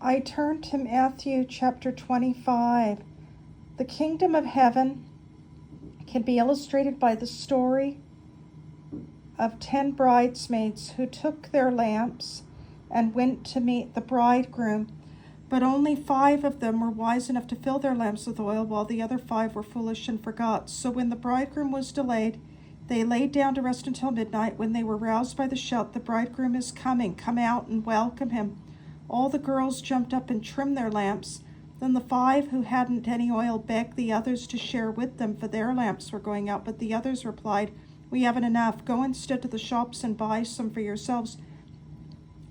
I turn to Matthew chapter 25. The kingdom of heaven can be illustrated by the story of 10 bridesmaids who took their lamps and went to meet the bridegroom, but only 5 of them were wise enough to fill their lamps with oil, while the other 5 were foolish and forgot. So when the bridegroom was delayed, they laid down to rest until midnight. When they were roused by the shout, "The bridegroom is coming, come out and welcome him," all the girls jumped up and trimmed their lamps. Then the 5 who hadn't any oil begged the others to share with them, for their lamps were going out. But the others replied, "We haven't enough. Go instead to the shops and buy some for yourselves."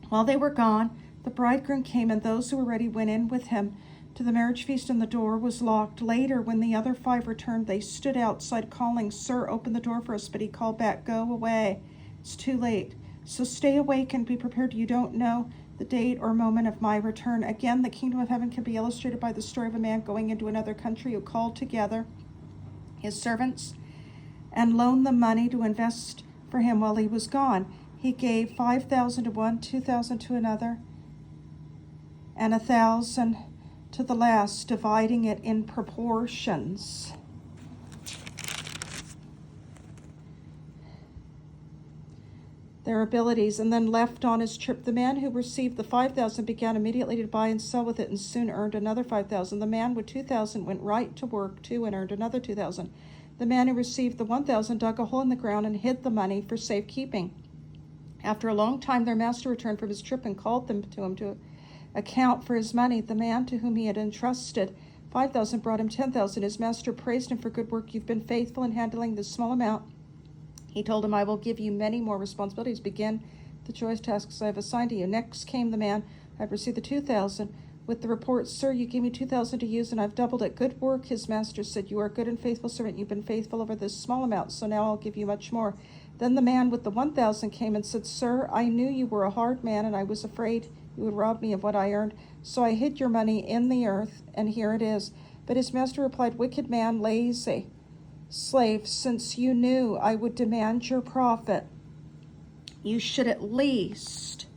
While they were gone, the bridegroom came, and those who were ready went in with him to the marriage feast, and the door was locked. Later, when the other 5 returned, they stood outside calling, "Sir, open the door for us." But he called back, "Go away. It's too late. So stay awake and be prepared. You don't know the date or moment of my return." Again, the kingdom of heaven can be illustrated by the story of a man going into another country who called together his servants and loaned them money to invest for him while he was gone. He gave 5,000 to one, 2,000 to another, and 1,000 to the last, dividing it in proportions. Their abilities, and then left on his trip. The man who received the 5,000 began immediately to buy and sell with it, and soon earned another 5,000. The man with 2,000 went right to work too and earned another 2,000. The man who received the 1,000 dug a hole in the ground and hid the money for safekeeping. After a long time, their master returned from his trip and called them to him to account for his money. The man to whom he had entrusted 5,000 brought him 10,000. His master praised him for good work. "You've been faithful in handling this small amount." He told him, "I will give you many more responsibilities. Begin the joyous tasks I have assigned to you." Next came the man who had received the 2,000 with the report, "Sir, you gave me 2,000 to use, and I've doubled it." "Good work," his master said. "You are a good and faithful servant. You've been faithful over this small amount, so now I'll give you much more." Then the man with the 1,000 came and said, "Sir, I knew you were a hard man, and I was afraid you would rob me of what I earned. So I hid your money in the earth, and here it is." But his master replied, "Wicked man, lazy slave, since you knew I would demand your profit, you should at least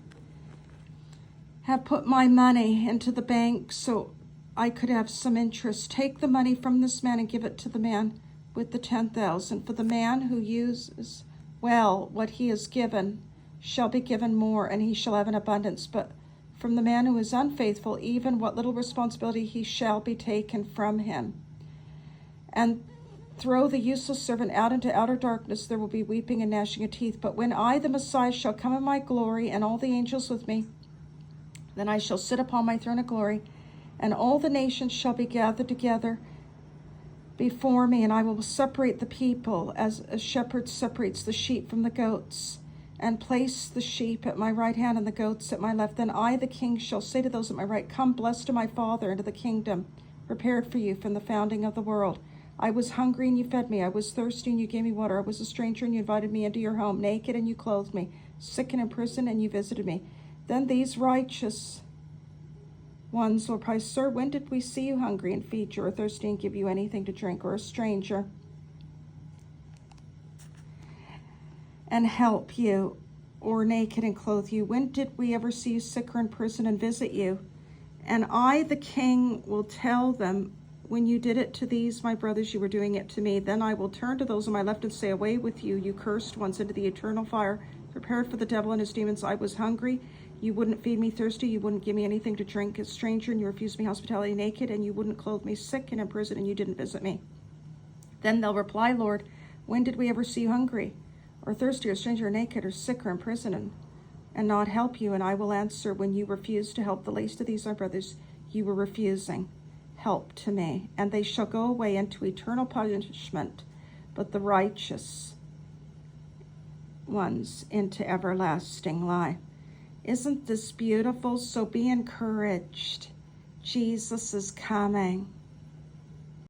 have put my money into the bank so I could have some interest. Take the money from this man and give it to the man with the 10,000. For the man who uses well what he is given shall be given more, and he shall have an abundance. But from the man who is unfaithful, even what little responsibility he shall be taken from him. And throw the useless servant out into outer darkness. There will be weeping and gnashing of teeth. But when I, the Messiah, shall come in my glory, and all the angels with me, then I shall sit upon my throne of glory, and all the nations shall be gathered together before me, and I will separate the people as a shepherd separates the sheep from the goats, and place the sheep at my right hand and the goats at my left. Then I, the king, shall say to those at my right, "Come, blessed of my Father, into the kingdom prepared for you from the founding of the world. I was hungry, and you fed me. I was thirsty, and you gave me water. I was a stranger, and you invited me into your home. Naked, and you clothed me. Sick and in prison, and you visited me." Then these righteous ones will cry, "Sir, when did we see you hungry and feed you, or thirsty and give you anything to drink, or a stranger and help you, or naked and clothe you? When did we ever see you sick or in prison and visit you?" And I, the king, will tell them, "When you did it to these, my brothers, you were doing it to me." Then I will turn to those on my left and say, "Away with you, you cursed ones, into the eternal fire, prepared for the devil and his demons. I was hungry, you wouldn't feed me; thirsty, you wouldn't give me anything to drink; a stranger, and you refused me hospitality; naked, and you wouldn't clothe me; sick and in prison, and you didn't visit me." Then they'll reply, "Lord, when did we ever see you hungry, or thirsty, or stranger, or naked, or sick, or in prison, and not help you?" And I will answer, "When you refused to help the least of these, my brothers, you were refusing help to me." And they shall go away into eternal punishment, but the righteous ones into everlasting life. Isn't this beautiful? So be encouraged. Jesus is coming.